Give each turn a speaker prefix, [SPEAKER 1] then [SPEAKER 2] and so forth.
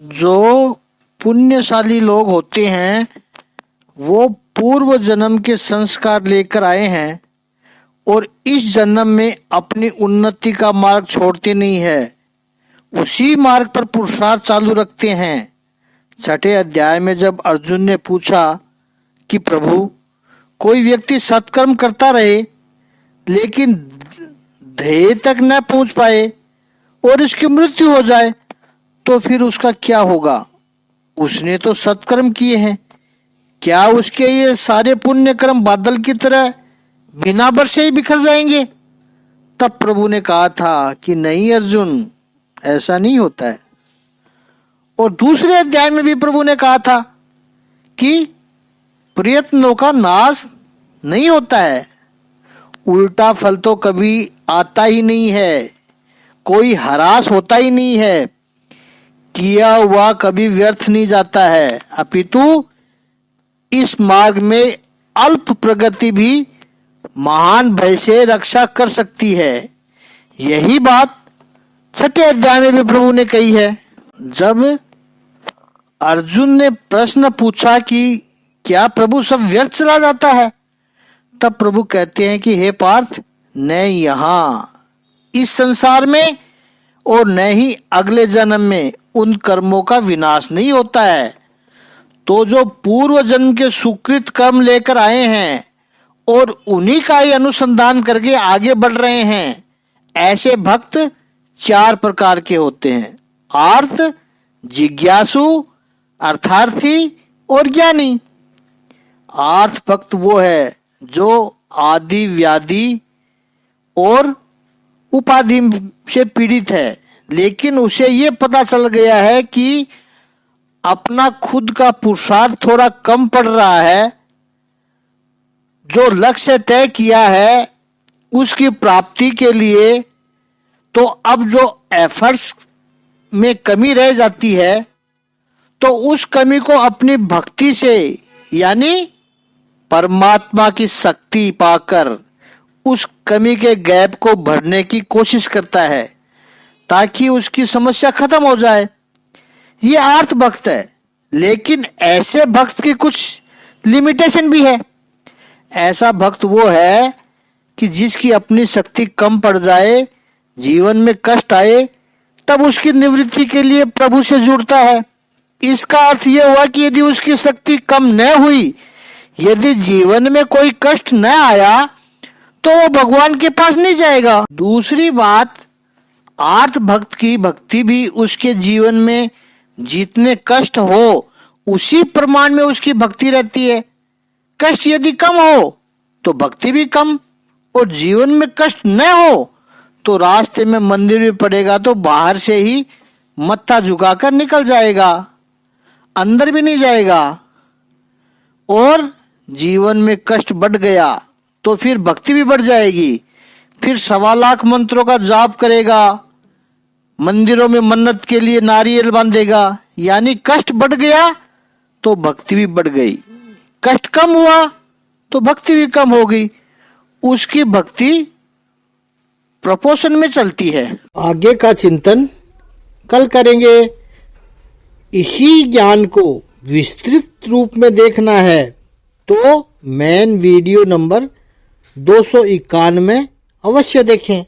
[SPEAKER 1] जो पुण्यशाली लोग होते हैं वो पूर्व जन्म के संस्कार लेकर आए हैं और इस जन्म में अपनी उन्नति का मार्ग छोड़ते नहीं है, उसी मार्ग पर पुरुषार्थ चालू रखते हैं। 6ठे अध्याय में जब अर्जुन ने पूछा कि प्रभु, कोई व्यक्ति सत्कर्म करता रहे लेकिन ध्येय तक न पहुंच पाए और इसकी मृत्यु हो जाए तो फिर उसका क्या होगा? उसने तो सत्कर्म किए हैं, क्या उसके ये सारे पुण्य कर्म बादल की तरह बिना बरसे ही बिखर जाएंगे? तब प्रभु ने कहा था कि नहीं अर्जुन, ऐसा नहीं होता है। और दूसरे अध्याय में भी प्रभु ने कहा था कि प्रयत्नों का नाश नहीं होता है, उल्टा फल तो कभी आता ही नहीं है, कोई ह्रास होता ही नहीं है, किया हुआ कभी व्यर्थ नहीं जाता है, अपितु इस मार्ग में अल्प प्रगति भी महान भय से रक्षा कर सकती है। यही बात 6ठे अध्याय में भी प्रभु ने कही है। जब अर्जुन ने प्रश्न पूछा कि क्या प्रभु सब व्यर्थ चला जाता है, तब प्रभु कहते हैं कि हे पार्थ, न यहाँ इस संसार में और न ही अगले जन्म में उन कर्मों का विनाश नहीं होता है। तो जो पूर्व जन्म के सुकृत कर्म लेकर आए हैं और उन्हीं का ही अनुसंधान करके आगे बढ़ रहे हैं, ऐसे भक्त 4 प्रकार के होते हैं: आर्त, जिज्ञासु, अर्थार्थी और ज्ञानी। आर्थ भक्त वो है जो आदि व्याधि और उपाधि से पीड़ित है, लेकिन उसे ये पता चल गया है कि अपना खुद का पुरुषार्थ थोड़ा कम पड़ रहा है, जो लक्ष्य तय किया है उसकी प्राप्ति के लिए तो अब जो एफर्ट्स में कमी रह जाती है, तो उस कमी को अपनी भक्ति से यानी परमात्मा की शक्ति पाकर उस कमी के गैप को भरने की कोशिश करता है ताकि उसकी समस्या खत्म हो जाए। ये आर्थ भक्त है, लेकिन ऐसे भक्त की कुछ लिमिटेशन भी है। ऐसा भक्त वो है कि जिसकी अपनी शक्ति कम पड़ जाए, जीवन में कष्ट आए, तब उसकी निवृत्ति के लिए प्रभु से जुड़ता है। इसका अर्थ यह हुआ कि यदि उसकी शक्ति कम न हुई, यदि जीवन में कोई कष्ट न आया, तो वो भगवान के पास नहीं जाएगा। दूसरी बात, आर्थ भक्त की भक्ति भी उसके जीवन में जितने कष्ट हो उसी प्रमाण में उसकी भक्ति रहती है। कष्ट यदि कम हो तो भक्ति भी कम, और जीवन में कष्ट न हो तो रास्ते में मंदिर भी पड़ेगा तो बाहर से ही मत्था झुकाकर निकल जाएगा, अंदर भी नहीं जाएगा। और जीवन में कष्ट बढ़ गया तो फिर भक्ति भी बढ़ जाएगी, फिर 1.25 लाख मंत्रों का जाप करेगा, मंदिरों में मन्नत के लिए नारियल बांधेगा, यानी कष्ट बढ़ गया तो भक्ति भी बढ़ गई, कष्ट कम हुआ तो भक्ति भी कम हो गई। उसकी भक्ति प्रोपोर्शन में चलती है। आगे का चिंतन कल करेंगे। इसी ज्ञान को विस्तृत रूप में देखना है तो मेन वीडियो नंबर 291 अवश्य देखें।